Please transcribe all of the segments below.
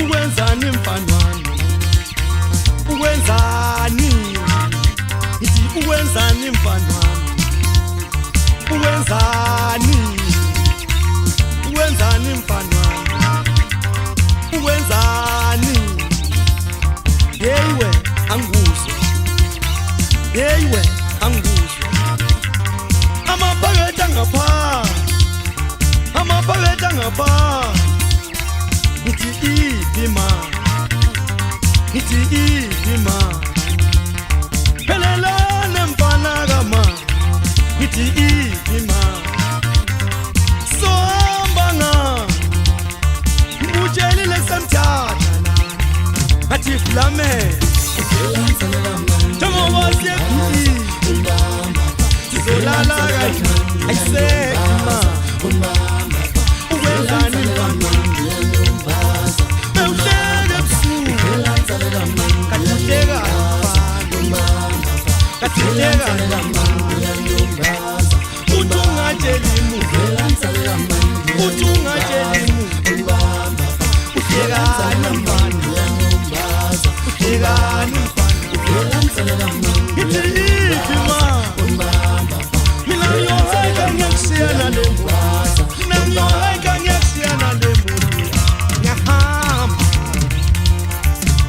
Uwenzani mfana wami, uwenzani? Ngithi uwenzani mfana wami, uwenzani? Uwenzani mfana wami, uwenzani? Yeyiwe angikuzwa, yeyiwe angikuzwa. Amaphakethe angapha, amaphakethe angapha. Ngithi iphi ma, ngithi iphi ma, phelelane mfana kama. Ngithi iphi ma, sombanga ngutshelile kusemthatha ngathi flame njengoba siyephi sizolala kancane ayisekhi ma. Uwenzani mfana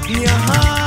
Nyahamba